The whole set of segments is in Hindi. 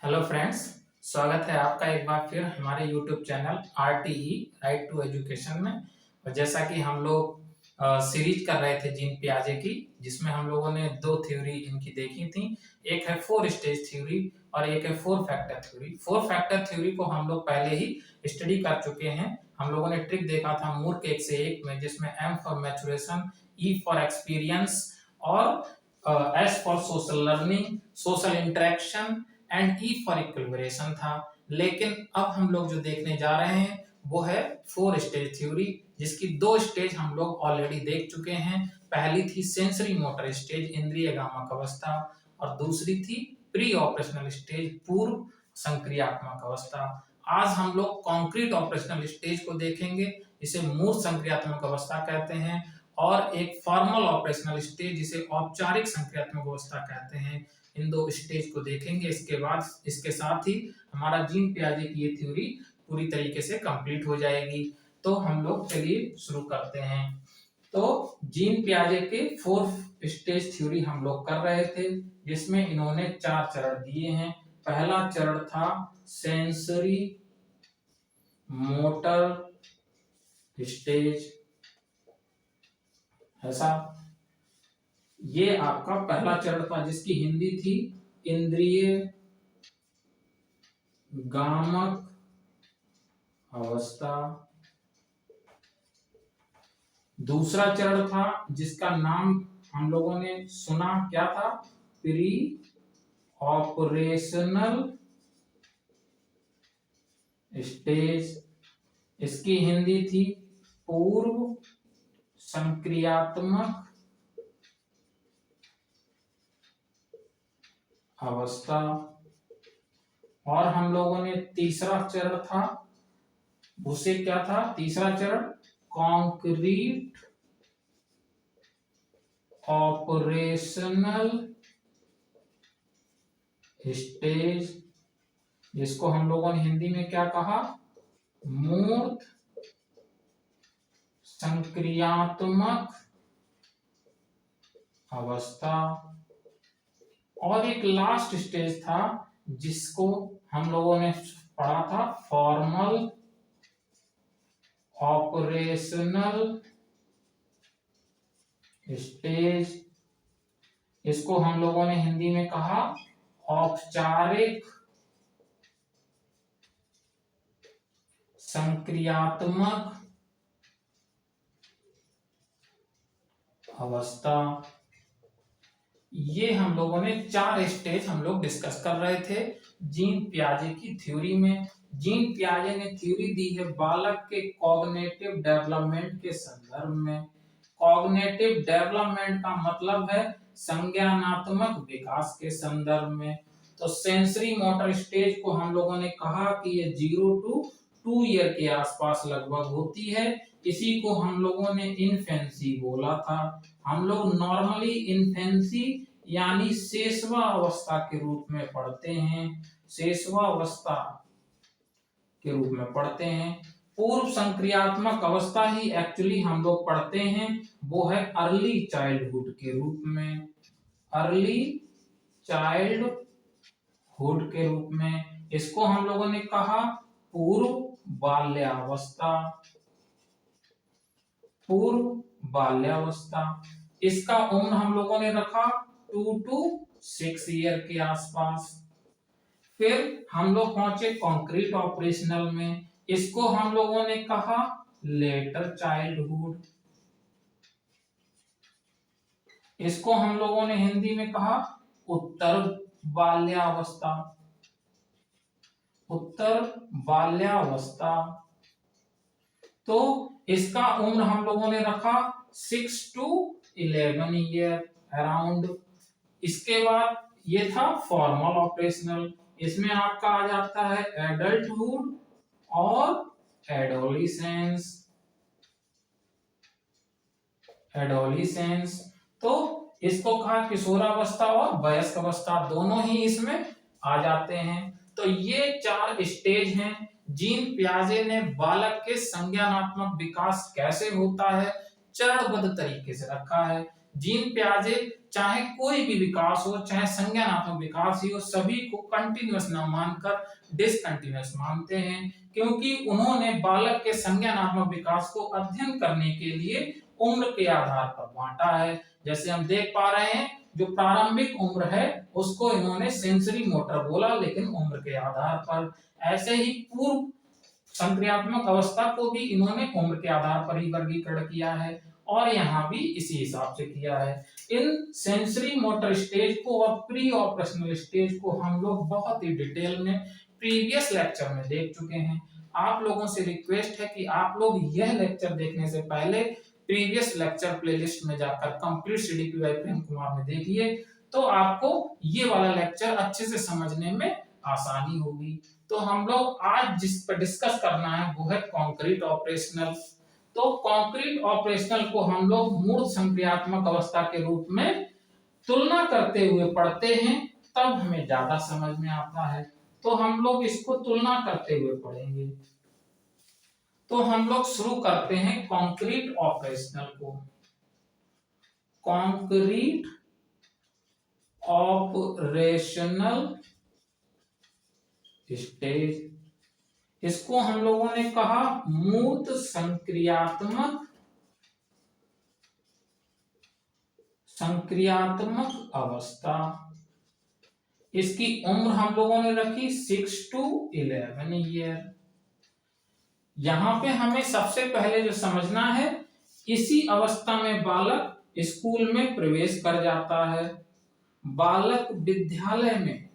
हेलो फ्रेंड्स, स्वागत है आपका एक बार फिर हमारे YouTube channel RTE right to education में। और जैसा कि हम लोग सीरीज कर रहे थे जीन पियाजे की, जिसमें हम लोगों ने दो थ्योरी इनकी देखी थी। एक है फोर स्टेज थ्योरी और एक है four factor theory. Four factor theory को हम लोग पहले ही स्टडी कर चुके हैं। हम लोगों ने ट्रिक देखा था मूर्ख एक से एक में, जिसमें M for maturation, E for experience और S for social learning, social interaction and E for equilibration था। लेकिन अब हम लोग जो देखने जा रहे हैं वो है फोर स्टेज थ्योरी, जिसकी दो स्टेज हम लोग ऑलरेडी देख चुके हैं। पहली थी सेंसरी मोटर स्टेज, इंद्रिय गामक अवस्था, और दूसरी थी प्री ऑपरेशनल स्टेज, पूर्व संक्रियात्मक अवस्था। आज हम लोग कॉन्क्रीट ऑपरेशनल स्टेज को देखेंगे, जिसे मूर्त संक्रियात्मक अवस्था कहते हैं, और एक फॉर्मल ऑपरेशनल स्टेज, जिसे औपचारिक संक्रियात्मक अवस्था कहते हैं। इन दो स्टेज को देखेंगे। इसके बाद इसके साथ ही हमारा जीन पियाजे की ये थ्योरी पूरी तरीके से कंप्लीट हो जाएगी। तो हम लोग चलिए शुरू करते हैं। तो जीन पियाजे के फोर्थ स्टेज थ्योरी हम लोग कर रहे थे, जिसमें इन्होंने 4 चरण दिए हैं। पहला चरण था सेंसरी मोटर स्टेज, ऐसा ये आपका पहला चरण था, जिसकी हिंदी थी इंद्रिय गामक अवस्था। दूसरा चरण था, जिसका नाम हम लोगों ने सुना, क्या था? Pre operational stage. इसकी हिंदी थी पूर्व संक्रियात्मक अवस्था। और हम लोगों ने तीसरा चरण था, उसे क्या था? तीसरा चरण कॉन्क्रीट ऑपरेशनल स्टेज, जिसको हम लोगों ने हिंदी में क्या कहा? मूर्त संक्रियात्मक अवस्था। और एक लास्ट स्टेज था, जिसको हम लोगों ने पढ़ा था फॉर्मल ऑपरेशनल स्टेज। इसको हम लोगों ने हिंदी में कहा औपचारिक संक्रियात्मक अवस्था। ये हम लोगों ने 4 स्टेज हम लोग डिस्कस कर रहे थे जीन पियाजे की थ्योरी में। जीन पियाजे ने थ्योरी दी है बालक के कॉग्निटिव डेवलपमेंट के संदर्भ में। कॉग्निटिव डेवलपमेंट का मतलब है संज्ञानात्मक विकास के संदर्भ में। तो सेंसरी मोटर स्टेज को हम लोगों ने कहा कि ये 0 to 2 ईयर के आसपास लगभग होती है। इसी को हम लोगों ने इन्फेंसी बोला था। हम लोग नॉर्मली इन्फेंसी यानी शेषवा अवस्था के रूप में पढ़ते हैं, शेषवा अवस्था के रूप में पढ़ते हैं। पूर्व संक्रियात्मक अवस्था ही एक्चुअली हम लोग पढ़ते हैं, वो है अर्ली चाइल्डहुड के रूप में, अर्ली चाइल्डहुड के रूप में। इसको हम लोगों ने कहा पूर्व बाल्यावस्था, पूर्व बाल्यावस्था। इसका उम्र हम लोगों ने रखा 2 to 6 ईयर के आसपास। फिर हम लोग पहुंचे कॉन्क्रीट ऑपरेशनल में। इसको हम लोगों ने कहा लेटर चाइल्डहुड। इसको हम लोगों ने हिंदी में कहा उत्तर बाल्यावस्था, उत्तर बाल्यावस्था। तो इसका उम्र हम लोगों ने रखा 6 to 11 ईयर अराउंड। इसके बाद ये था फॉर्मल ऑपरेशनल। इसमें आपका आ जाता है एडल्टहुड और एडोलिसेंस, एडोलिसेंस। तो इसको कहा किशोरावस्था और वयस्क अवस्था, दोनों ही इसमें आ जाते हैं। तो ये 4 स्टेज हैं। जीन पियाजे ने बालक के संज्ञानात्मक विकास कैसे होता है चरणबद्ध तरीके से रखा है। जीन पियाजे चाहे कोई भी विकास हो, चाहे संज्ञानात्मक विकास ही हो, सभी को कंटिन्यूअस न मानकर डिसकंटिन्यूअस मानते हैं, क्योंकि उन्होंने बालक के संज्ञानात्मक विकास को अध्ययन करने के लिए उम्र के आधार पर बांटा है। जैसे हम देख पा रहे हैं, जो प्रारंभिक उम्र है उसको इन्होंने सेंसरी मोटर बोला, लेकिन उम्र के आधार पर। ऐसे ही पूर्व संक्रियात्मक अवस्था को भी इन्होंने उम्र के आधार पर ही वर्गीकरण किया है, और यहाँ भी इसी हिसाब से किया है। इन सेंसरी मोटर स्टेज को और प्री ऑपरेशनल स्टेज को हम लोग बहुत ही डिटेल में प्रीवियस लेक्चर में देख चुके हैं। आप लोगों से रिक्वेस्ट है कि आप लोग यह लेक्चर देखने से पहले प्रीवियस लेक्चर प्लेलिस्ट में जाकर complete CDP bye Prem Kumar में देखिए, तो आपको ये वाला लेक्चर अच्छे से समझने में आसानी होगी। तो हम लोग आज जिस पर डिस्कस करना है वो है कंक्रीट ऑपरेशनल। तो कंक्रीट ऑपरेशनल को हम लोग मूर्त संक्रियात्मक अवस्था के रूप में तुलना करते हुए पढ़ते हैं, तब हमें ज्यादा समझ में आता है। तो हम लोग इसको तुलना करते हुए पढ़ेंगे। तो हम लोग शुरू करते हैं कंक्रीट ऑपरेशनल को। कंक्रीट ऑपरेशनल स्टेज, इसको हम लोगों ने कहा मूर्त संक्रियात्मक अवस्था। इसकी उम्र हम लोगों ने रखी 6 to 11 ईयर। यहां पे हमें सबसे पहले जो समझना है, इसी अवस्था में बालक स्कूल में प्रवेश कर जाता है, बालक विद्यालय में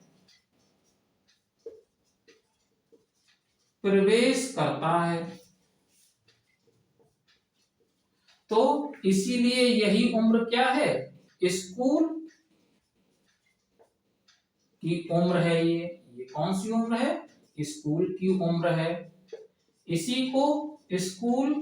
प्रवेश करता है। तो इसीलिए यही उम्र क्या है, स्कूल की उम्र है। ये कौन सी उम्र है, स्कूल की उम्र है। इसी को स्कूल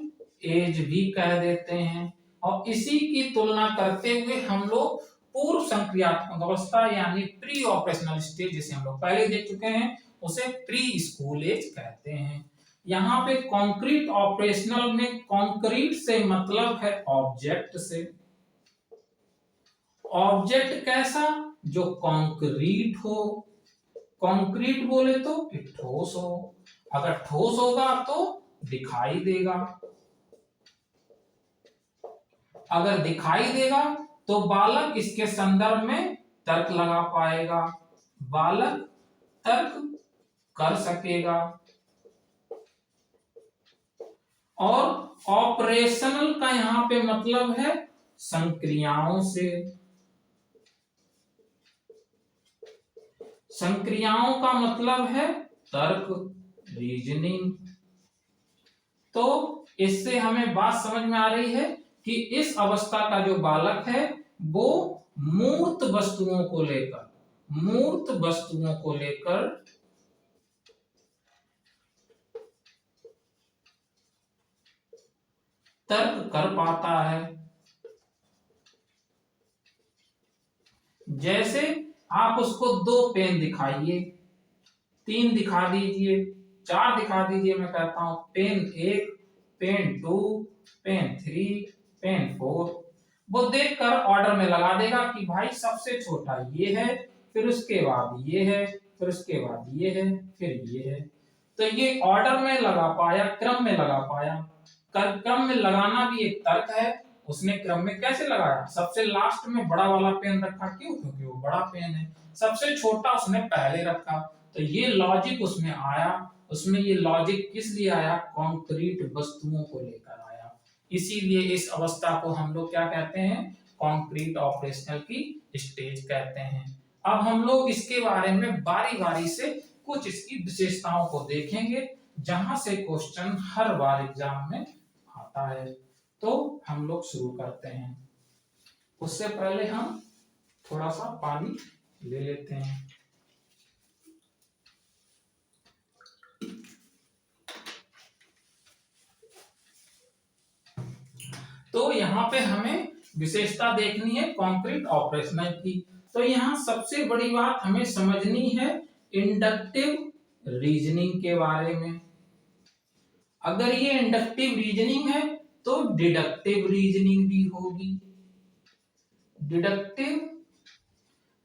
एज भी कह देते हैं। और इसी की तुलना करते हुए हम लोग पूर्व संक्रियात्मक अवस्था यानी प्री ऑपरेशनल स्टेज, जिसे हम लोग पहले देख चुके हैं, उसे प्री स्कूल एज कहते हैं। यहाँ पे कंक्रीट ऑपरेशनल में कंक्रीट से मतलब है ऑब्जेक्ट से। ऑब्जेक्ट कैसा, जो कंक्रीट हो। कंक्रीट बोले तो ठोस हो, अगर ठोस होगा तो दिखाई देगा, अगर दिखाई देगा तो बालक इसके संदर्भ में तर्क लगा पाएगा, बालक तर्क कर सकेगा। और ऑपरेशनल का यहां पे मतलब है संक्रियाओं से। संक्रियाओं का मतलब है तर्क, रीजनिंग। तो इससे हमें बात समझ में आ रही है कि इस अवस्था का जो बालक है वो मूर्त वस्तुओं को लेकर तर्क कर पाता है। जैसे आप उसको 2 पेन दिखाइए, 3 दिखा दीजिए, 4 दिखा दीजिए, मैं कहता हूं पेन 1, पेन 2, पेन 3, पेन 4, वो देखकर ऑर्डर में लगा देगा कि भाई सबसे छोटा ये है, फिर उसके बाद ये है, फिर उसके बाद ये है, फिर ये है। तो ये ऑर्डर में लगा पाया, क्रम में लगा पाया। क्रम में लगाना भी एक तर्क है। उसने क्रम में कैसे लगाया, सबसे लास्ट में बड़ा वाला पेन रखा, क्यों, क्योंकि वो बड़ा पेन है। सबसे छोटा उसने पहले रखा, तो ये लॉजिक उसमें आया। उसमें ये लॉजिक किस लिए आया, कंक्रीट वस्तुओं को लेकर आया। इसीलिए इस अवस्था को हम लोग क्या कहते हैं, कंक्रीट ऑपरेशनल की स्टेज कहते हैं। अब हम लोग इसके बारे में बारी बारी से कुछ इसकी विशेषताओं को देखेंगे, जहां से क्वेश्चन हर बार एग्जाम में आता है। तो हम लोग शुरू करते हैं। उससे पहले हम थोड़ा सा पानी ले लेते हैं। तो यहाँ पे हमें विशेषता देखनी है कंक्रीट ऑपरेशनल की। तो यहाँ सबसे बड़ी बात हमें समझनी है इंडक्टिव रीजनिंग के बारे में। अगर ये इंडक्टिव रीजनिंग है तो डिडक्टिव रीजनिंग भी होगी। डिडक्टिव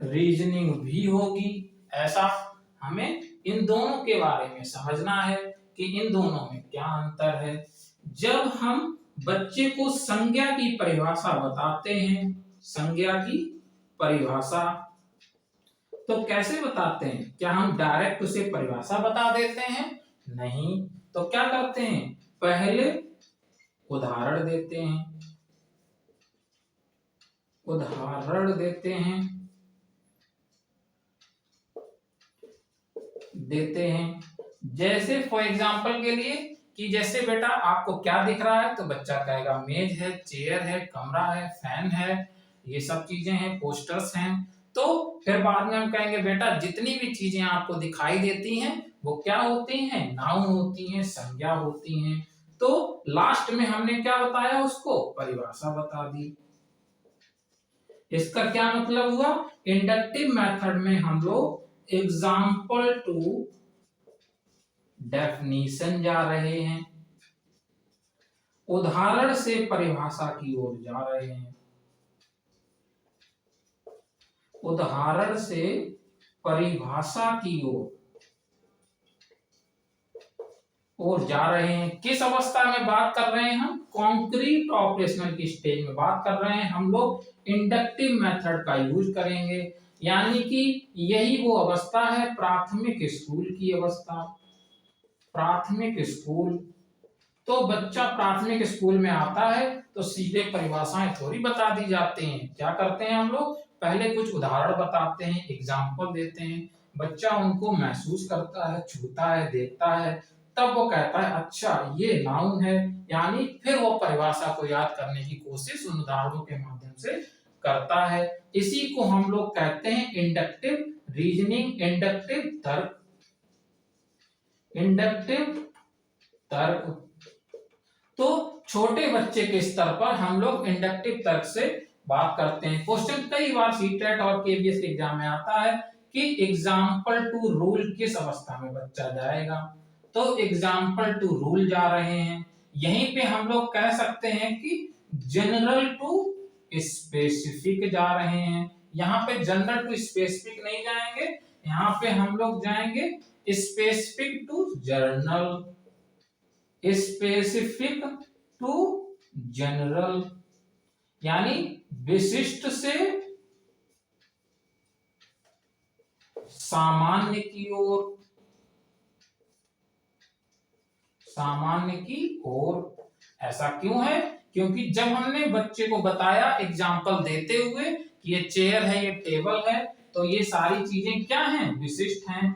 रीजनिंग भी होगी। ऐसा हमें इन दोनों के बारे में समझना है कि इन दोनों में क्या अंतर है। जब हम बच्चे को संज्ञा की परिभाषा बताते हैं, संज्ञा की परिभाषा, तो कैसे बताते हैं? क्या हम डायरेक्ट उसे परिभाषा बता देते हैं? नहीं, तो क्या करते हैं? पहले उदाहरण देते हैं, उदाहरण देते हैं जैसे फॉर एग्जांपल के लिए कि जैसे बेटा आपको क्या दिख रहा है, तो बच्चा कहेगा मेज है, चेयर है, कमरा है, फैन है, ये सब चीजें हैं, पोस्टर्स हैं। तो फिर बाद में हम कहेंगे बेटा जितनी भी चीजें आपको दिखाई देती हैं वो क्या होती हैं? नाउन होती हैं, संज्ञा होती हैं। तो लास्ट में हमने क्या बताया? उसको परिभाषा बता दी। इसका क्या मतलब हुआ? इंडक्टिव मेथड में हम लोग एग्जाम्पल टू डेफिनेशन जा रहे हैं, उदाहरण से परिभाषा की ओर जा रहे हैं, उदाहरण से परिभाषा की ओर जा रहे हैं। किस अवस्था में बात कर रहे हैं हम? कॉन्क्रीट ऑपरेशनल की स्टेज में बात कर रहे हैं। हम लोग इंडक्टिव मेथड का यूज करेंगे, यानी कि यही वो अवस्था है प्राथमिक स्कूल की अवस्था। प्राथमिक स्कूल, तो बच्चा प्राथमिक स्कूल में आता है तो सीधे परिभाषाएं थोड़ी बता दी जाती हैं। क्या करते हैं हम लोग? पहले कुछ उदाहरण बताते हैं, एग्जाम्पल देते हैं, बच्चा उनको महसूस करता है, छूता है, देखता है, तब वो कहता है अच्छा ये नाउन है, यानी फिर वो परिभाषा को याद करने की कोशिश उन उदाहरणों के माध्यम से करता है। इसी को हम लोग कहते हैं इंडक्टिव रीजनिंग, इंडक्टिव तर्क, इंडक्टिव तर्क। तो छोटे बच्चे के स्तर पर हम लोग इंडक्टिव तर्क से बात करते हैं। क्वेश्चन कई बार सीटेट और केबीएस के एग्जाम में आता है कि एग्जाम्पल टू रूल किस अवस्था में बच्चा जाएगा, तो एग्जाम्पल टू रूल जा रहे हैं। यहीं पे हम लोग कह सकते हैं कि जनरल टू स्पेसिफिक जा रहे हैं। यहाँ पे जनरल टू स्पेसिफिक नहीं जाएंगे, यहाँ पे हम लोग जाएंगे specific to journal, specific to general, यानी विशिष्ट से सामान्य की ओर, सामान्य की ओर। ऐसा क्यों है? क्योंकि जब हमने बच्चे को बताया एग्जाम्पल देते हुए कि ये चेयर है, ये टेबल है, तो ये सारी चीजें क्या हैं? विशिष्ट हैं।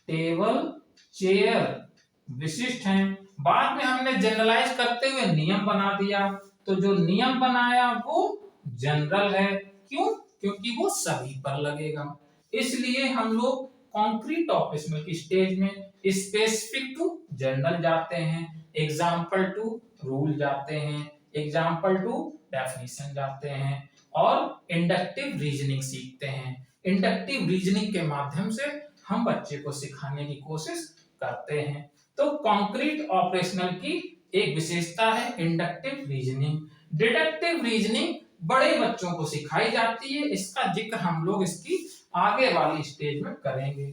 टेबल, चेयर विशिष्ट हैं। बाद में हमने जनरलाइज करते हुए नियम बना दिया, तो जो नियम बनाया वो जनरल है। क्यों? क्योंकि वो सभी पर लगेगा। इसलिए हम लोग कॉन्क्रीट ऑपरेशनल की स्टेज में स्पेसिफिक टू जनरल जाते हैं, एग्जाम्पल टू रूल जाते हैं, एग्जाम्पल टू डेफिनेशन जाते हैं और इंडक्टिव रीजनिंग सीखते हैं। इंडक्टिव रीजनिंग के माध्यम से हम बच्चे को सिखाने की कोशिश करते हैं। तो कॉन्क्रीट ऑपरेशनल की एक विशेषता है इंडक्टिव रीजनिंग। डिडक्टिव रीजनिंग बड़े बच्चों को सिखाई जाती है, इसका जिक्र हम लोग इसकी आगे वाली स्टेज में करेंगे।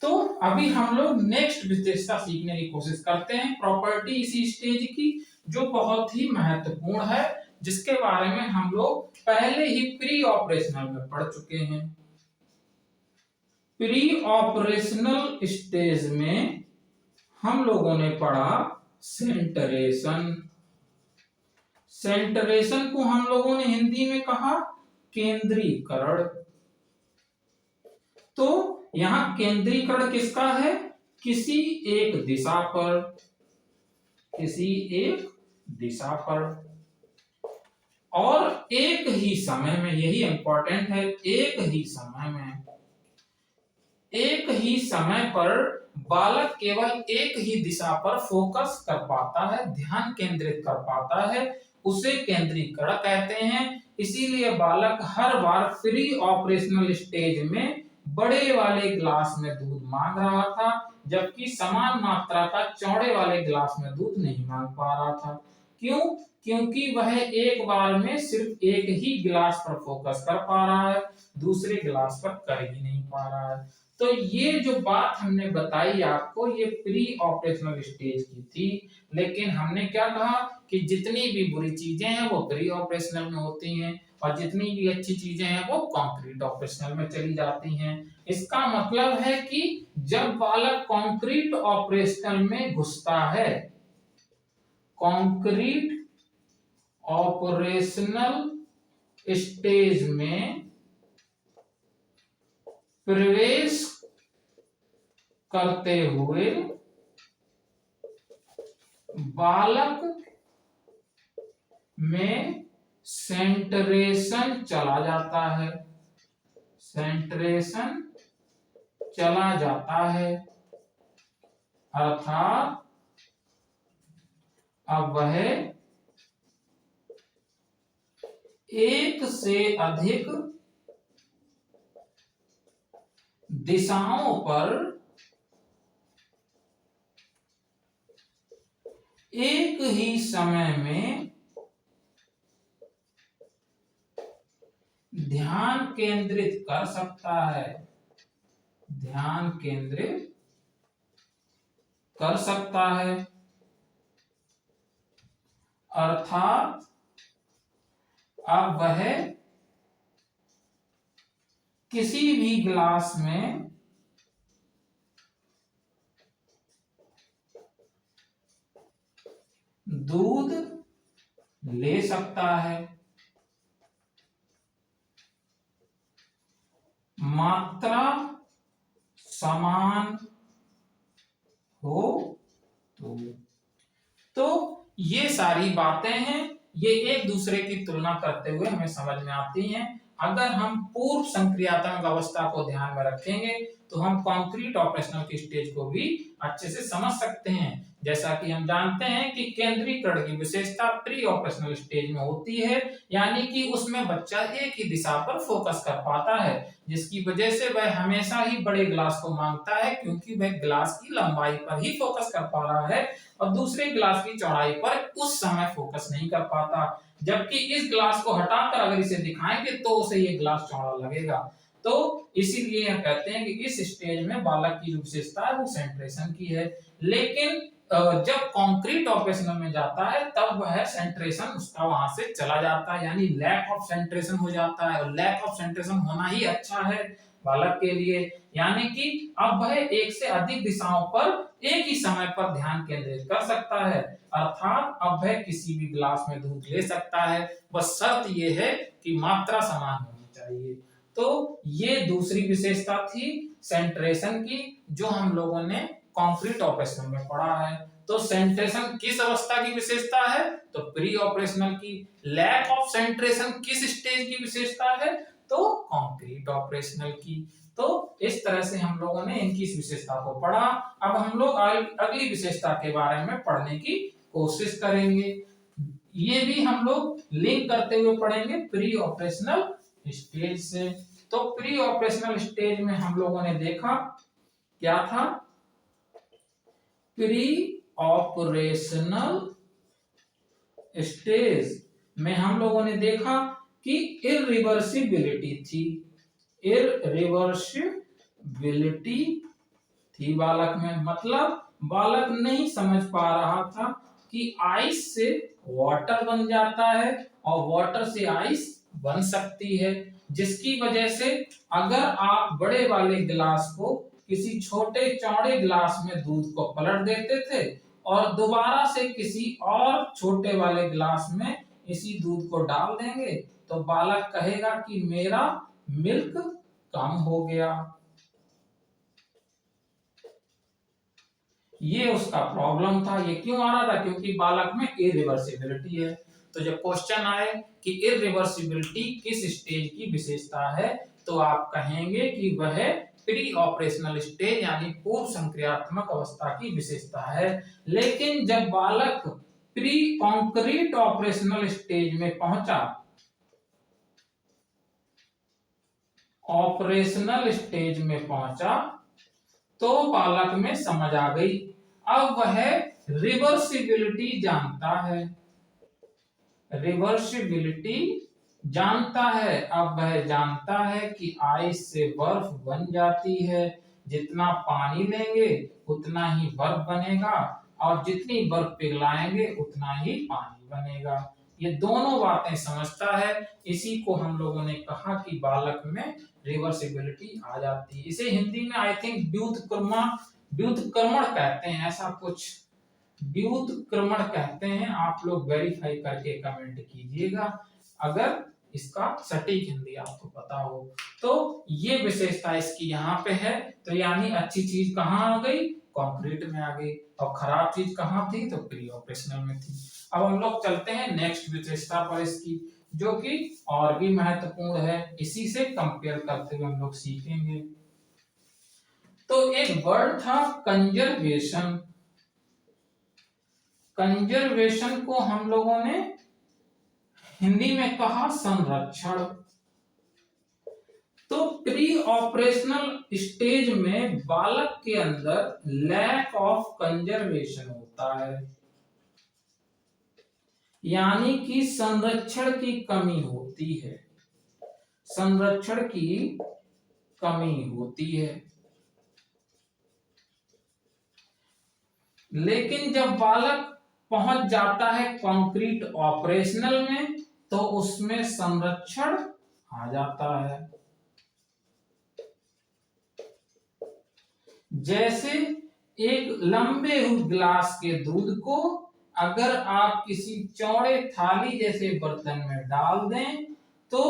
तो अभी हम लोग नेक्स्ट विशेषता सीखने की कोशिश करते हैं, प्रॉपर्टी इसी स्टेज की, जो बहुत ही महत्वपूर्ण है, जिसके बारे में हम लोग पहले ही प्री ऑपरेशनल में पढ़ चुके हैं। प्री ऑपरेशनल स्टेज में हम लोगों ने पढ़ा सेंटरेशन। सेंटरेशन को हम लोगों ने हिंदी में कहा केंद्रीकरण। तो यहां केंद्रीकरण किसका है? किसी एक दिशा पर, किसी एक दिशा पर, और एक ही समय में, यही इंपॉर्टेंट है, एक ही समय में, एक ही समय पर बालक केवल एक ही दिशा पर फोकस कर पाता है, ध्यान केंद्रित कर पाता है, उसे केंद्रीकरण कहते हैं। इसीलिए बालक हर बार प्री ऑपरेशनल स्टेज में बड़े वाले ग्लास में दूध मांग रहा था, जबकि समान मात्रा का चौड़े वाले ग्लास में दूध नहीं मांग पा रहा था। क्यों? क्योंकि वह एक बार में सिर्फ एक ही गिलास पर फोकस कर पा रहा है, दूसरे गिलास पर कर ही नहीं पा रहा है। तो ये जो बात हमने बताई आपको, ये प्री ऑपरेशनल स्टेज की थी। लेकिन हमने क्या कहा कि जितनी भी बुरी चीजें हैं वो प्री ऑपरेशनल में होती हैं, और जितनी भी अच्छी चीजें हैं वो कॉन्क्रीट ऑपरेशनल में चली जाती हैं। इसका मतलब है कि जब बालक कॉन्क्रीट ऑपरेशनल में घुसता है, कॉन्क्रीट ऑपरेशनल स्टेज में प्रवेश करते हुए बालक में सेंट्रेशन चला जाता है, सेंट्रेशन चला जाता है, अर्थात अब वह एक से अधिक दिशाओं पर एक ही समय में ध्यान केंद्रित कर सकता है, ध्यान केंद्रित कर सकता है, अर्थात अब वह किसी भी गिलास में दूध ले सकता है, मात्रा समान हो तो ये सारी बातें हैं, ये एक दूसरे की तुलना करते हुए हमें समझ में आती हैं। अगर हम पूर्व संक्रियात्मक अवस्था को ध्यान में रखेंगे तो हम कंक्रीट ऑपरेशनल की स्टेज को भी अच्छे से समझ सकते हैं। जैसा कि हम जानते हैं कि केंद्रीकरण की विशेषता प्री ऑपरेशनल स्टेज में होती है, यानी कि उसमें बच्चा एक ही दिशा पर फोकस कर पाता है, जिसकी वजह से वह हमेशा ही बड़े गिलास को मांगता है, क्योंकि वह गिलास की लंबाई पर ही फोकस कर पा रहा है और दूसरे गिलास की चौड़ाई पर उस समय फोकस नहीं कर पाता। जबकि इस गिलास को हटाकर अगर इसे दिखाएंगे तो उसे ये गिलास चौड़ा लगेगा। तो इसीलिए हम कहते हैं कि इस स्टेज में बालक की जो विशेषता है वो सेंट्रेशन की है। लेकिन जब कंक्रीट ऑपरेशनल में जाता है तब वह सेंट्रेशन उसका वहां से चला जाता है, यानी लैक ऑफ सेंट्रेशन हो जाता है, और लैक ऑफ सेंट्रेशन होना ही अच्छा है बालक के लिए। यानी कि अब वह एक से अधिक दिशाओं पर एक ही समय पर ध्यान केंद्रित कर सकता है, अर्थात अब वह किसी भी गिलास में दूध ले सकता है, बस शर्त यह है कि मात्रा समान होनी चाहिए। तो ये दूसरी विशेषता थी सेंट्रेशन की, जो हम लोगों ने कंक्रीट ऑपरेशन में पढ़ा है। तो सेंट्रेशन किस अवस्था की विशेषता है? तो प्री ऑपरेशनल की। लैक ऑफ सेंट्रेशन किस स्टेज की विशेषता है? तो कंक्रीट ऑपरेशनल की। तो इस तरह से हम लोगों ने इनकी इस विशेषता को पढ़ा। अब हम लोग अगली विशेषता के बारे में पढ़ने की कोशिश करेंगे। ये भी हम लोग लिंक करते हुए पढ़ेंगे प्री ऑपरेशनल स्टेज से। तो प्री ऑपरेशनल स्टेज में हम लोगों ने देखा क्या था? प्री ऑपरेशनल स्टेज में हम लोगों ने देखा कि इरिवर्सिबिलिटी थी, इरिवर्सिबिलिटी थी बालक में। मतलब बालक नहीं समझ पा रहा था कि आइस से वाटर बन जाता है और वाटर से आइस बन सकती है, जिसकी वजह से अगर आप बड़े वाले गिलास को किसी छोटे चौड़े गिलास में दूध को पलट देते थे और दोबारा से किसी और छोटे वाले गिलास में इसी दूध को डाल देंगे तो बालक कहेगा कि मेरा मिल्क कम हो गया। ये उसका प्रॉब्लम था। ये क्यों आ रहा था? क्योंकि बालक में इरिवर्सिबिलिटी है। तो जब क्वेश्चन आए कि इरिवर्सिबिलिटी किस स्टेज की विशेषता है, तो आप कहेंगे कि वह प्री ऑपरेशनल स्टेज यानी पूर्व संक्रियात्मक अवस्था की विशेषता है। लेकिन जब बालक प्री कंक्रीट ऑपरेशनल स्टेज में पहुंचा, ऑपरेशनल स्टेज में पहुंचा, तो बालक में समझ आ गई। अब वह रिवर्सिबिलिटी जानता है, रिवर्सिबिलिटी जानता है। अब वह जानता है कि आइस से बर्फ बन जाती है, जितना पानी लेंगे उतना ही बर्फ बनेगा, और जितनी बर्फ पिघलाएंगे उतना ही पानी बनेगा। ये दोनों बातें समझता है। इसी को हम लोगों ने कहा कि बालक में रिवर्सिबिलिटी आ जाती है। इसे हिंदी में आई थिंक व्युत्क्रमण कहते हैं, ऐसा कुछ व्युत्क्रमण कहते हैं। आप लोग वेरीफाई करके कमेंट कीजिएगा अगर इसका सटीक हिंदी आपको पता हो। तो ये विशेषता इसकी यहाँ पे है। तो यानी अच्छी चीज कहाँ आ गई, कंक्रीट में आ गई, और खराब चीज कहाँ थी, तो प्री ऑपरेशनल में थी। अब हम लोग चलते हैं नेक्स्ट विशेषता पर इसकी, जो कि और भी महत्वपूर्ण है। इसी से कंपेयर करते हुए हम लोग सीखेंगे। तो एक वर्ड था कंजर्वेशन। कंजर्वेशन को हम लोगों ने हिंदी में कहा संरक्षण। तो प्री ऑपरेशनल स्टेज में बालक के अंदर लैक ऑफ कंजर्वेशन होता है, यानी कि संरक्षण की कमी होती है। संरक्षण की कमी होती है। लेकिन जब बालक पहुंच जाता है कंक्रीट ऑपरेशनल में, तो उसमें संरक्षण आ जाता है। जैसे एक लंबे हुए गिलास के दूध को अगर आप किसी चौड़े थाली जैसे बर्तन में डाल दें, तो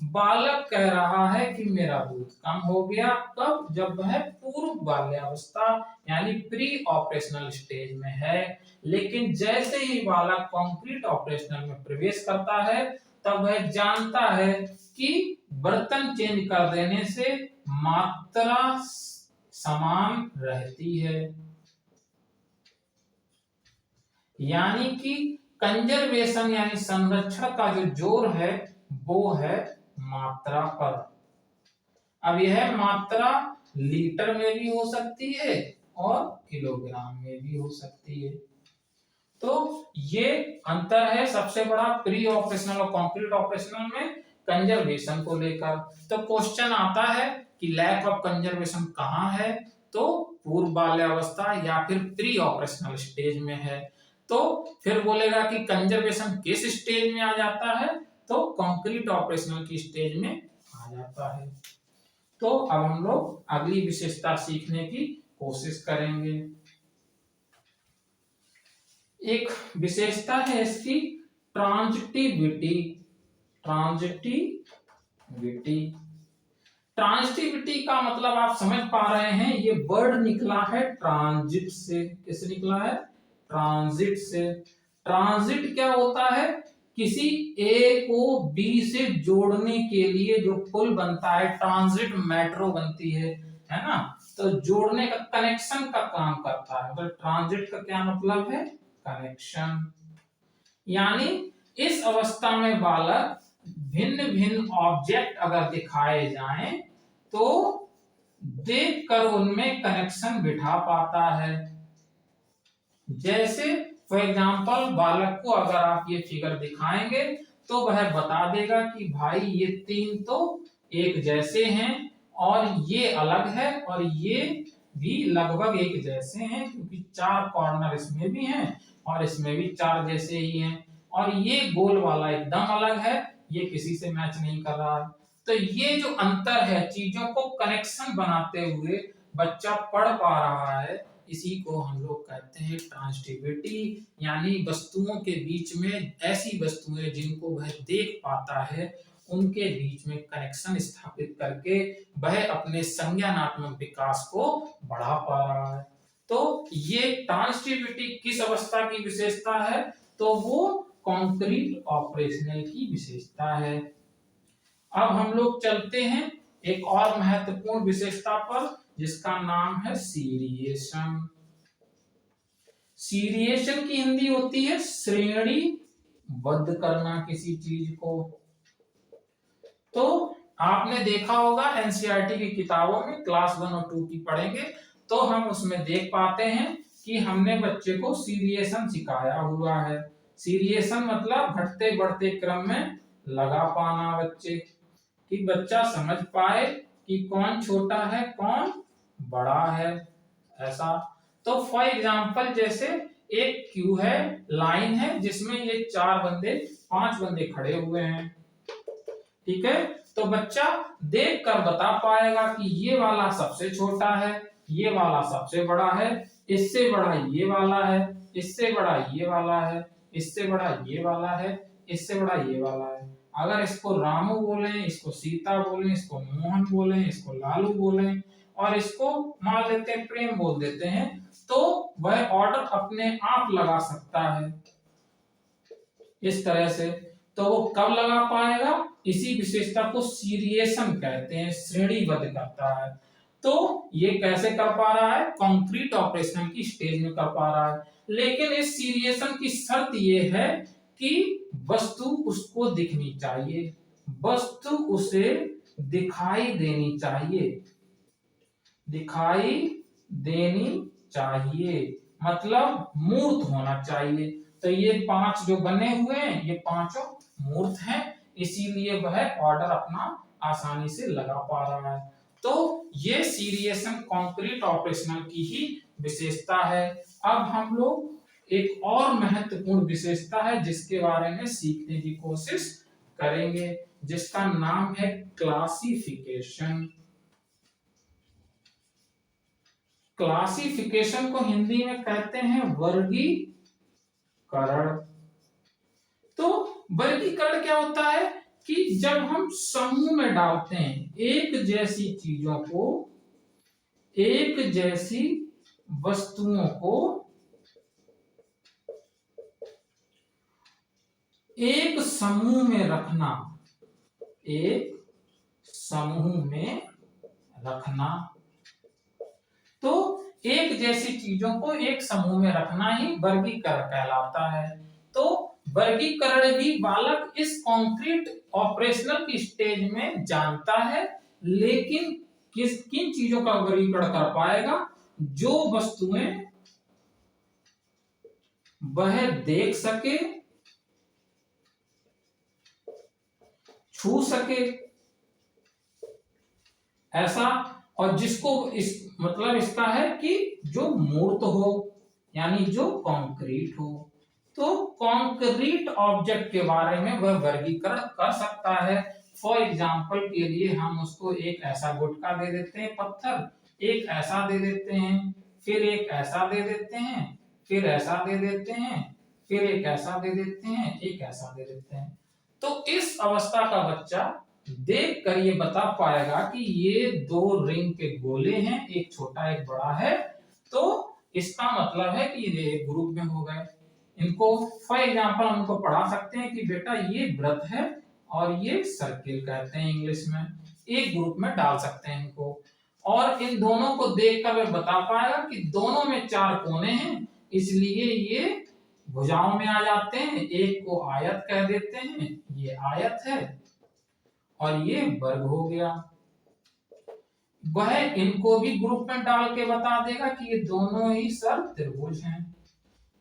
बालक कह रहा है कि मेरा दूध कम हो गया। कब, जब वह पूर्व बाल्यावस्था यानी प्री ऑपरेशनल स्टेज में है। लेकिन जैसे ही बालक कंक्रीट ऑपरेशनल में प्रवेश करता है, तब वह जानता है कि बर्तन चेंज कर देने से मात्रा समान रहती है। यानी कि कंजर्वेशन यानी संरक्षण का जो जोर है वो है मात्रा पर। अब यह मात्रा लीटर में भी हो सकती है और किलोग्राम में भी हो सकती है। तो ये अंतर है सबसे बड़ा प्री ऑपरेशनल और कंक्रीट ऑपरेशनल में कंजर्वेशन को लेकर। तो क्वेश्चन आता है कि लैक ऑफ कंजर्वेशन कहाँ है, तो पूर्व बाल्यावस्था या फिर प्री ऑपरेशनल स्टेज में है। तो फिर बोलेगा कि कंजर्वेशन किस स्टेज में आ जाता है, तो कंक्रीट ऑपरेशनल की स्टेज में आ जाता है। तो अब हम लोग अगली विशेषता सीखने की कोशिश करेंगे। एक विशेषता है इसकी ट्रांजिटिविटी। ट्रांजिटिविटी ट्रांजिटिविटी का मतलब आप समझ पा रहे हैं, ये वर्ड निकला है ट्रांजिट से। किससे निकला है, ट्रांजिट से। ट्रांजिट क्या होता है, किसी ए को बी से जोड़ने के लिए जो पुल बनता है, ट्रांजिट मेट्रो बनती है ना, तो जोड़ने का कनेक्शन का काम करता है। तो ट्रांजिट का क्या मतलब है, कनेक्शन। यानी इस अवस्था में बालक भिन्न भिन्न ऑब्जेक्ट अगर दिखाए जाएं, तो देखकर उनमें कनेक्शन बिठा पाता है। जैसे फॉर एग्जाम्पल बालक को अगर आप ये फिगर दिखाएंगे, तो वह बता देगा कि भाई ये तीन तो एक जैसे हैं, और ये अलग है, और ये भी लगभग एक जैसे हैं, क्योंकि चार कॉर्नर इसमें भी हैं और इसमें भी चार जैसे ही हैं, और ये गोल वाला एकदम अलग है, ये किसी से मैच नहीं कर रहा है। तो ये जो अंतर है, चीजों को कनेक्शन बनाते हुए बच्चा पढ़ पा रहा है, इसी को हम लोग कहते हैं ट्रांजिटिविटी। यानी वस्तुओं के बीच में, ऐसी वस्तुएं जिनको वह देख पाता है, उनके बीच में कनेक्शन स्थापित करके वह अपने संज्ञानात्मक विकास को बढ़ा पा रहा है। तो ये ट्रांजिटिविटी किस अवस्था की विशेषता है, तो वो कंक्रीट ऑपरेशनल की विशेषता है। अब हम लोग चलते हैं एक और महत्वपूर्ण विशेषता पर, जिसका नाम है सीरिएशन। सीरिएशन की हिंदी होती है श्रेणीबद्ध करना किसी चीज को। तो आपने देखा होगा एनसीईआरटी की किताबों में, क्लास 1 और 2 की पढ़ेंगे तो हम उसमें देख पाते हैं कि हमने बच्चे को सीरिएशन सिखाया हुआ है। सीरिएशन मतलब घटते बढ़ते क्रम में लगा पाना बच्चे, कि बच्चा समझ पाए कि कौन छोटा है कौन बड़ा है, ऐसा। तो फॉर एग्जाम्पल जैसे एक क्यू है, लाइन है जिसमें ये 5 बंदे खड़े हुए हैं, ठीक है। तो बच्चा देख कर बता पाएगा कि ये वाला सबसे छोटा है, ये वाला सबसे बड़ा है, इससे बड़ा ये वाला है, इससे बड़ा ये वाला है, इससे बड़ा ये वाला है, इससे बड़ा ये वाला है। अगर इसको रामू बोलें, इसको सीता बोलें, इसको मोहन बोलें, इसको लालू बोलें और इसको मान लेते हैं प्रेम बोल देते हैं, तो वह ऑर्डर अपने आप लगा सकता है इस तरह से। तो वो कब लगा पाएगा? इसी विशेषता को सीरिएशन कहते हैं, श्रेणीबद्ध करता है। तो ये कैसे कर पा रहा है? कंक्रीट ऑपरेशन की स्टेज में कर पा रहा है। लेकिन इस सीरिएशन की शर्त ये है कि वस्तु उसको दिखनी चाहिए, वस्तु उसे दिखाई देनी चाहिए, दिखाई देनी चाहिए मतलब मूर्त होना चाहिए। तो ये 5 जो बने हुए हैं ये पांचों मूर्त हैं, इसीलिए वह ऑर्डर अपना आसानी से लगा पा रहा है। तो ये सीरिएशन कंक्रीट ऑपरेशनल की ही विशेषता है। अब हम लोग एक और महत्वपूर्ण विशेषता है जिसके बारे में सीखने की कोशिश करेंगे, जिसका नाम है क्लासिफिकेशन। क्लासिफिकेशन को हिंदी में कहते हैं वर्गीकरण। तो वर्गीकरण क्या होता है कि जब हम समूह में डालते हैं एक जैसी चीजों को, एक जैसी वस्तुओं को एक समूह में रखना, एक समूह में रखना, तो एक जैसी चीजों को एक समूह में रखना ही वर्गीकरण कहलाता है। तो वर्गीकरण भी बालक इस कंक्रीट ऑपरेशनल की स्टेज में जानता है, लेकिन किन चीजों का वर्गीकरण कर पाएगा? जो वस्तुएं वह देख सके, छू सके, ऐसा, और जिसको इस मतलब इसका है कि जो मूर्त हो यानी जो कंक्रीट हो। तो कंक्रीट ऑब्जेक्ट के बारे में वह वर्गीकरण कर सकता है। फॉर एग्जांपल के लिए हम उसको एक ऐसा गुटका दे देते हैं पत्थर, एक ऐसा दे देते हैं, फिर एक ऐसा दे देते हैं, फिर ऐसा दे देते हैं, फिर एक ऐसा दे देते हैं, एक ऐसा दे देते हैं। तो इस अवस्था का बच्चा देख कर ये बता पाएगा कि ये 2 रिंग के गोले हैं, एक छोटा एक बड़ा है, तो इसका मतलब है कि ये एक ग्रुप में हो गए। इनको फॉर एग्जांपल हम उनको पढ़ा सकते हैं कि बेटा ये वृत्त है और ये सर्किल कहते हैं इंग्लिश में, एक ग्रुप में डाल सकते हैं इनको। और इन दोनों को देखकर वे बता पाएगा कि दोनों में 4 कोने हैं, इसलिए ये भुजाओं में आ जाते हैं। एक को आयत कह देते हैं, ये आयत है और ये वर्ग हो गया। वह इनको भी ग्रुप में डाल के बता देगा कि ये दोनों ही सर त्रिभुज हैं,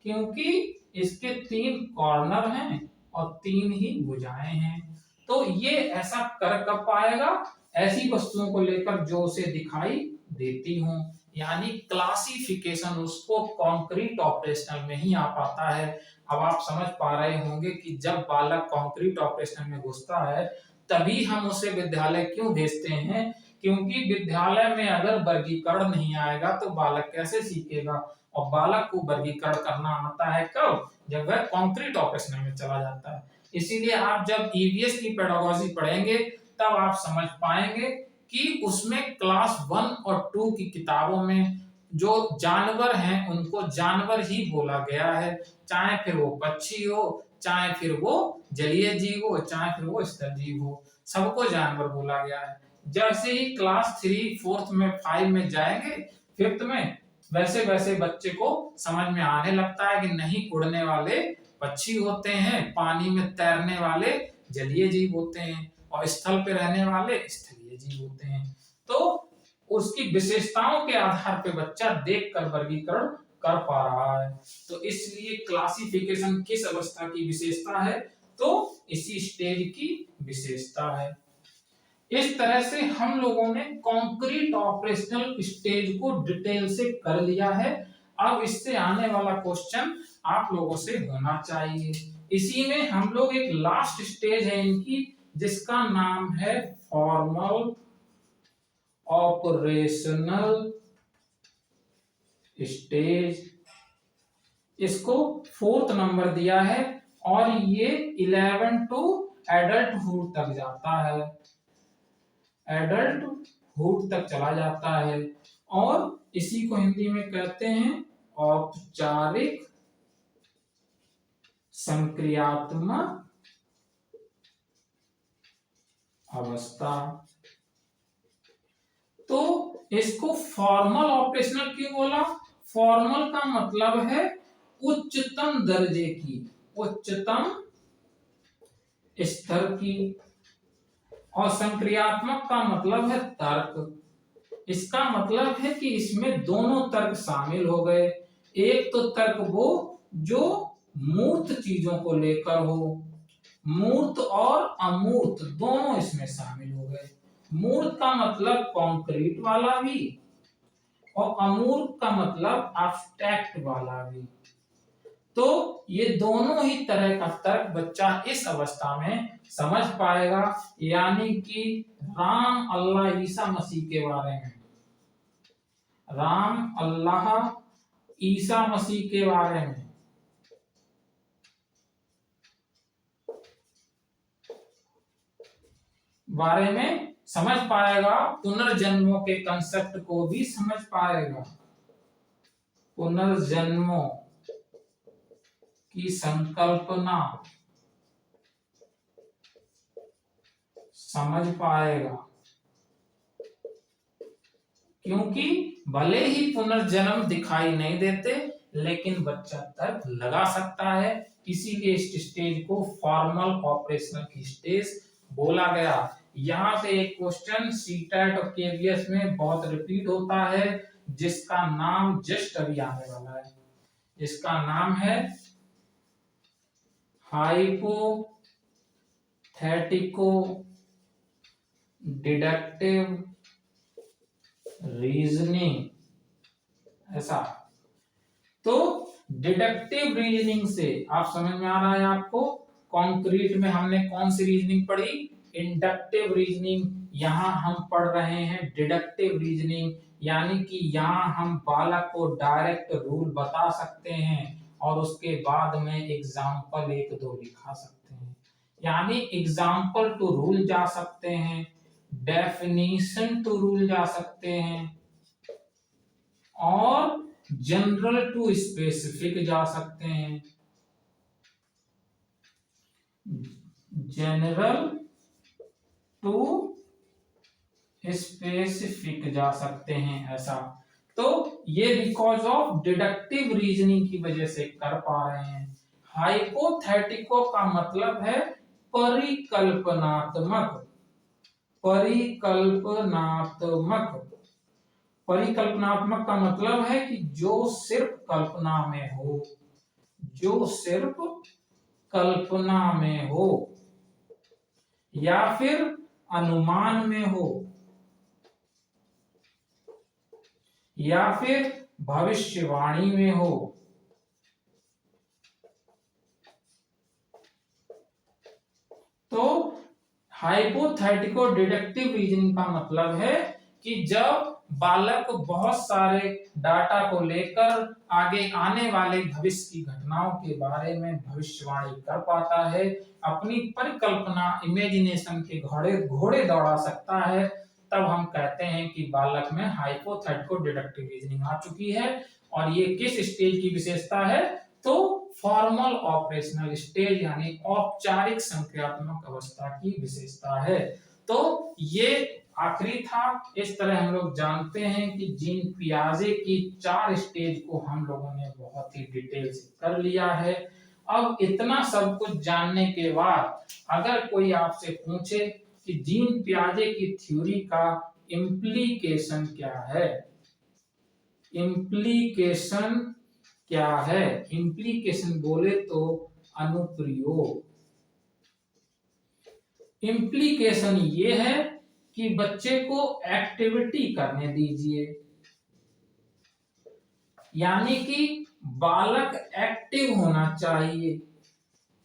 क्योंकि इसके 3 कॉर्नर हैं और 3 ही भुजाएं हैं। तो ये ऐसा कर पाएगा ऐसी वस्तुओं को लेकर जो उसे दिखाई देती हूं, यानी क्लासिफिकेशन उसको कंक्रीट ऑपरेशनल में ही आ पाता है। अब आप समझ पा रहे होंगे कि जब बालक कंक्रीट ऑपरेशनल में घुसता है तभी हम उसे विद्यालय क्यों भेजते हैं, क्योंकि विद्यालय में अगर वर्गीकरण नहीं आएगा तो बालक कैसे सीखेगा। और बालक को वर्गीकरण करना आता है कब? जब वह कंक्रीट ऑपरेशन में चला जाता है। इसीलिए आप जब ईवीएस की पेडागोजी पढ़ेंगे तब आप समझ पाएंगे कि उसमें क्लास 1 और 2 की किताबों में जो जानवर हैं उनको जानवर ही बोला गया है, चाहे फिर वो पक्षी हो, चाहे फिर वो जलीय जीव हो, चाहे फिर वो स्थल जीव हो, सबको जानवर बोला गया है। जैसे ही क्लास 3, 4th में, 5 में जाएंगे, 5th में, वैसे वैसे बच्चे को समझ में आने लगता है कि नहीं, उड़ने वाले पक्षी होते हैं, पानी में तैरने वाले जलीय जीव होते हैं और स्थल पे रहने वाले स्थलीय जीव होते हैं। तो उसकी विशेषताओं के आधार पे बच्चा देखकर वर्गीकरण कर पा रहा है। तो इसलिए क्लासिफिकेशन किस अवस्था की विशेषता है, तो इसी स्टेज की विशेषता है। इस तरह से हम लोगों ने कंक्रीट ऑपरेशनल स्टेज को डिटेल से कर लिया है। अब इससे आने वाला क्वेश्चन आप लोगों से होना चाहिए। इसी में हम लोग एक लास्ट स्टेज है इनकी, जिसका नाम है फॉर्मल ऑपरेशनल स्टेज। इसको 4th नंबर दिया है और ये 11 टू एडल्टहुड तक जाता है, एडल्टहुड तक चला जाता है। और इसी को हिंदी में कहते हैं औपचारिक संक्रियात्मक अवस्था। तो इसको फॉर्मल ऑपरेशनल क्यों बोला? फॉर्मल का मतलब है उच्चतम दर्जे की, उच्चतम स्तर की, और संक्रियात्मक का मतलब है तर्क। इसका मतलब है कि इसमें दोनों तर्क शामिल हो गए। एक तो तर्क वो जो मूर्त चीजों को लेकर हो, मूर्त और अमूर्त दोनों इसमें शामिल हो गए। मूर्त का मतलब कॉन्क्रीट वाला भी और अमूर्त का मतलब एब्स्ट्रैक्ट वाला भी। तो ये दोनों ही तरह का तर्क बच्चा इस अवस्था में समझ पाएगा। यानी कि राम अल्लाह ईसा मसीह के बारे में, राम अल्लाह ईसा मसीह के बारे में समझ पाएगा। पुनर्जन्मों के कंसेप्ट को भी समझ पाएगा, पुनर्जन्मों की संकल्पना समझ पाएगा। क्योंकि भले ही पुनर्जन्म दिखाई नहीं देते, लेकिन बच्चा तर्क लगा सकता है। इसीलिए इस स्टेज को फॉर्मल ऑपरेशनल की स्टेज बोला गया। यहाँ पे एक क्वेश्चन सीटेट और केवीएस में बहुत रिपीट होता है, जिसका नाम जस्ट अभी आने वाला है। इसका नाम है हाइपोथेटिको डिडक्टिव रीजनिंग, ऐसा। तो डिडक्टिव रीजनिंग से आप समझ में आ रहा है आपको, कॉन्क्रीट में हमने कौन सी रीजनिंग पढ़ी? Inductive reasoning. यहाँ हम पढ़ रहे हैं डिडक्टिव रीजनिंग, यानी कि यहाँ हम बालक को डायरेक्ट रूल बता सकते हैं और उसके बाद में एग्जाम्पल 1-2 लिखा सकते हैं। यानी एग्जाम्पल टू रूल जा सकते हैं, डेफिनेशन टू रूल जा सकते हैं, और जनरल टू स्पेसिफिक जा सकते हैं, जनरल टू स्पेसिफिक जा सकते हैं, ऐसा। तो ये बिकॉज ऑफ डिडक्टिव रीजनिंग की वजह से कर पा रहे हैं। हाइपोथेटिको का मतलब है परिकल्पनात्मक, परिकल्पनात्मक। परिकल्पनात्मक का मतलब है कि जो सिर्फ कल्पना में हो, जो सिर्फ कल्पना में हो या फिर अनुमान में हो या फिर भविष्यवाणी में हो। तो हाइपोथेटिको डिडक्टिव रीजनिंग का मतलब है कि जब बालक बहुत सारे डाटा को लेकर आगे आने वाले भविष्य की घटनाओं के बारे में भविष्यवाणी कर पाता है, अपनी परिकल्पना इमेजिनेशन के घोड़े दौड़ा सकता है, तब हम कहते हैं कि बालक में हाइपोथेटिको डिडक्टिव रीजनिंग आ चुकी है। और ये किस स्टेज की विशेषता है? तो फॉर्मल ऑपरेशनल स्टेज, यानी औपचारिक संक्रियात्मक अवस्था की विशेषता है। तो ये आखिरी था। इस तरह हम लोग जानते हैं कि जीन पियाजे की 4 स्टेज को हम लोगों ने बहुत ही डिटेल से कर लिया है। अब इतना सब कुछ जानने के बाद अगर कोई आपसे पूछे कि जीन पियाजे की थ्योरी का इम्प्लीकेशन क्या है, इम्प्लीकेशन क्या है? इम्प्लीकेशन बोले तो अनुप्रयोग। इम्प्लीकेशन ये है कि बच्चे को एक्टिविटी करने दीजिए, यानी कि बालक एक्टिव होना चाहिए।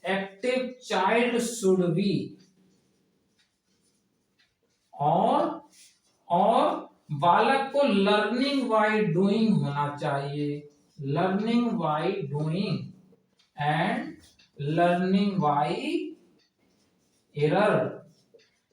Active child should be. और बालक को लर्निंग बाय डूइंग होना चाहिए। Learning by doing and learning by error.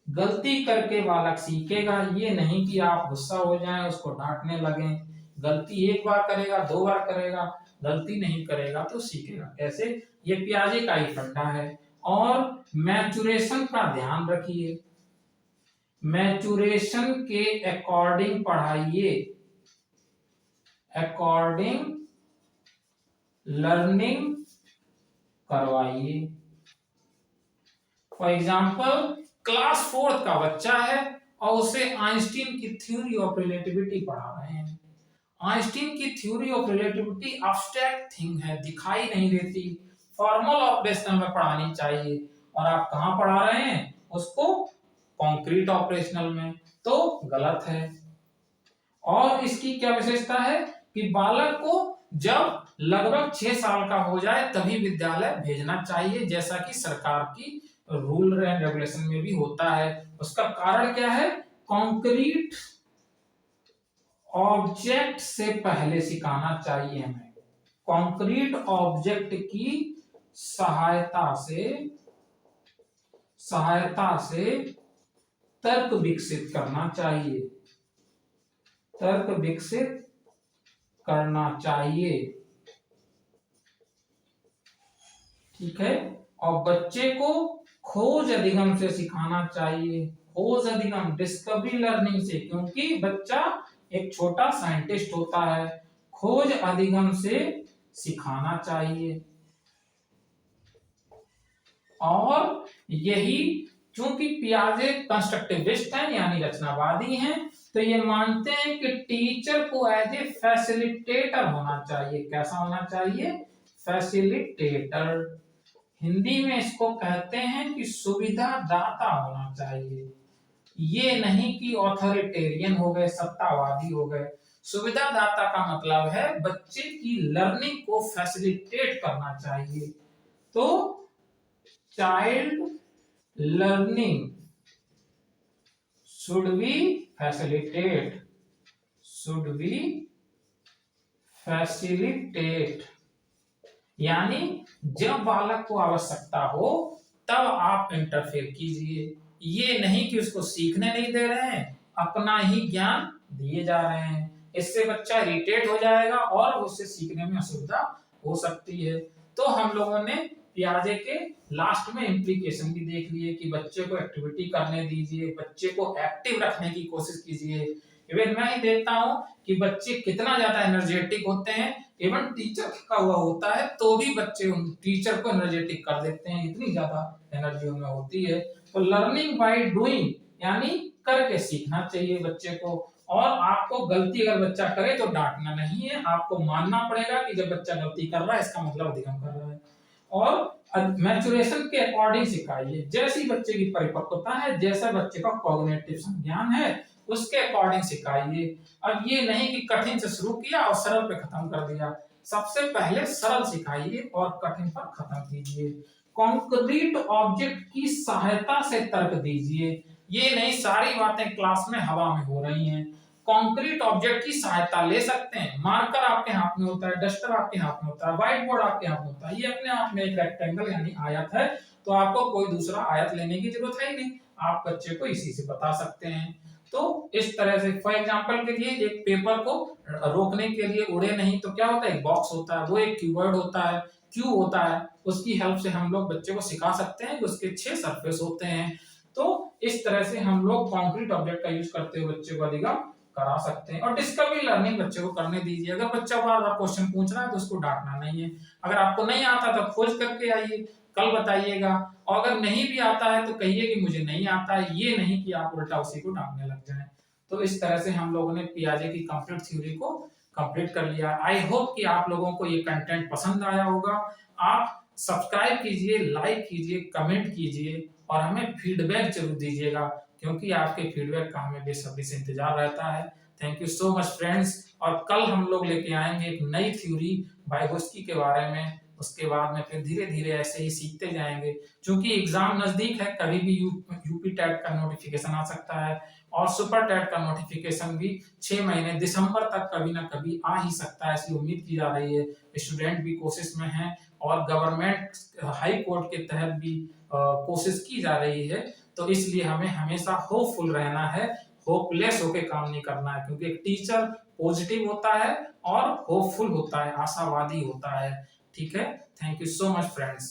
गलती करके बालक सीखेगा, ये नहीं कि आप गुस्सा हो जाएं, उसको डांटने लगें। गलती एक बार करेगा, 2 बार करेगा, गलती नहीं करेगा तो सीखेगा कैसे? ये पियाजे का ही फंडा है। और मैचुरेशन का ध्यान रखिए, मैचुरेशन के अकॉर्डिंग पढ़ाइए, अकॉर्डिंग लर्निंग करवाइए। फॉर एग्जाम्पल क्लास 4th का बच्चा है और उसे आइंस्टीन की थ्योरी ऑफ रिलेटिविटी पढ़ा रहे हैं। आइंस्टीन की theory of relativity abstract thing है, दिखाई नहीं देती, फॉर्मल ऑपरेशनल में पढ़ानी चाहिए। और आप कहां पढ़ा रहे हैं उसको? कॉन्क्रीट ऑपरेशनल में, तो गलत है। और इसकी क्या विशेषता है कि बालक को जब लगभग 6 साल का हो जाए तभी विद्यालय भेजना चाहिए, जैसा कि सरकार की रूल एंड रेगुलेशन में भी होता है। उसका कारण क्या है? कॉन्क्रीट ऑब्जेक्ट से पहले सिखाना चाहिए हमें। कॉन्क्रीट ऑब्जेक्ट की सहायता से तर्क विकसित करना चाहिए, तर्क विकसित करना चाहिए। ठीक है। और बच्चे को खोज अधिगम से सिखाना चाहिए, खोज अधिगम, डिस्कवरी लर्निंग से, क्योंकि बच्चा एक छोटा साइंटिस्ट होता है। खोज अधिगम से सिखाना चाहिए। और यही, चूंकि पियाजे कंस्ट्रक्टिविस्ट हैं यानी रचनावादी हैं, तो ये मानते हैं कि टीचर को एज ए फैसिलिटेटर होना चाहिए। कैसा होना चाहिए? फैसिलिटेटर। हिंदी में इसको कहते हैं कि सुविधा दाता होना चाहिए। ये नहीं कि ऑथोरिटेरियन हो गए, सत्तावादी हो गए। सुविधा दाता का मतलब है बच्चे की लर्निंग को फैसिलिटेट करना चाहिए। तो child learning should be facilitate, यानी जब बालक को आवश्यकता हो तब आप इंटरफेयर कीजिए। ये नहीं कि उसको सीखने नहीं दे रहे हैं, अपना ही ज्ञान दिए जा रहे हैं। इससे बच्चा इरिटेट हो जाएगा और उससे सीखने में असुविधा हो सकती है। तो हम लोगों ने पियाजे के लास्ट में इम्प्लीकेशन भी देख लिए कि बच्चे को एक्टिविटी करने दीजिए, बच्चे को एक्टिव रखने की कोशिश कीजिए। इवन मैं ही देखता हूँ कि बच्चे कितना ज्यादा एनर्जेटिक होते हैं, इवन टीचर थका हुआ होता है तो भी बच्चे टीचर को एनर्जेटिक कर देते हैं, इतनी ज्यादा एनर्जी उनमें होती है। तो लर्निंग बाय डूइंग, यानी करके सीखना चाहिए बच्चे को। और आपको गलती अगर बच्चा करे तो डांटना नहीं है, आपको मानना पड़ेगा कि जब बच्चा गलती कर रहा है इसका मतलब अधिगम कर रहा है। और मैचुरेशन के अकॉर्डिंग सिखाइए, जैसी बच्चे की परिपक्वता है, जैसा बच्चे का कॉग्निटिव संज्ञान है, उसके अकॉर्डिंग सिखाइए। अब ये नहीं कि कठिन से शुरू किया और सरल पे खत्म कर दिया। सबसे पहले सरल सिखाइए और कठिन पर खत्म कीजिए। कॉन्क्रीट ऑब्जेक्ट की सहायता से तर्क दीजिए। ये नहीं सारी बातें क्लास में हवा में हो रही हैं। कॉन्क्रीट ऑब्जेक्ट की सहायता ले सकते हैं। मार्कर आपके हाथ में होता है, डस्टर आपके हाथ में होता है, व्हाइट बोर्ड आपके हाथ में होता है। ये अपने आप में एक रेक्टेंगल यानी आयत है, तो आपको कोई दूसरा आयत लेने की जरूरत है ही नहीं, आप बच्चे को इसी से बता सकते हैं। तो इस तरह से फॉर एग्जांपल के लिए एक पेपर को रोकने के लिए उड़े नहीं तो क्या होता है, एक बॉक्स होता है, वो एक क्यूबॉइड होता है, क्यूब होता है, उसकी हेल्प से हम लोग बच्चे को सिखा सकते हैं कि उसके 6 सरफेस होते हैं। तो इस तरह से हम लोग कॉन्क्रीट ऑब्जेक्ट का यूज करते हुए बच्चे को अधिगम करा सकते हैं। और डिस्कवरी लर्निंग बच्चे को करने दीजिए। अगर बच्चा बार बार क्वेश्चन पूछ रहा है तो उसको डांटना नहीं है। अगर आपको नहीं आता तो खोज करके आइए, कल बताइएगा। और अगर नहीं भी आता है तो कहिए कि मुझे नहीं आता है, ये नहीं कि आप उल्टा उसी को डांटने लग जाएं। तो इस तरह से हम लोगों ने पियाजे की कंप्लीट थ्योरी को कंप्लीट कर लिया। आई होप कि आप लोगों को ये कंटेंट पसंद आया होगा। आप सब्सक्राइब कीजिए, लाइक कीजिए, कमेंट कीजिए और हमें फीडबैक जरूर दीजिएगा, क्योंकि आपके फीडबैक का हमें बेसब्री से इंतजार रहता है। Thank you so much friends. और कल हम लोग लेके आएंगे एक नई थ्योरी वाइगोत्स्की के बारे में। उसके बाद में फिर धीरे धीरे ऐसे ही सीखते जाएंगे। क्योंकि एग्जाम नजदीक है, कभी भी यूपी टेट का नोटिफिकेशन आ सकता है और सुपर टेट का नोटिफिकेशन भी 6 महीने दिसंबर तक कभी ना कभी आ ही सकता है, ऐसी उम्मीद की जा रही है। स्टूडेंट भी कोशिश में हैं और गवर्नमेंट हाई कोर्ट के तहत भी कोशिश की जा रही है। तो इसलिए हमें हमेशा होपफुल रहना है, होपलेस होके काम नहीं करना है, क्योंकि एक टीचर पॉजिटिव होता है और होपफुल होता है, आशावादी होता है। ठीक है, thank you so much friends.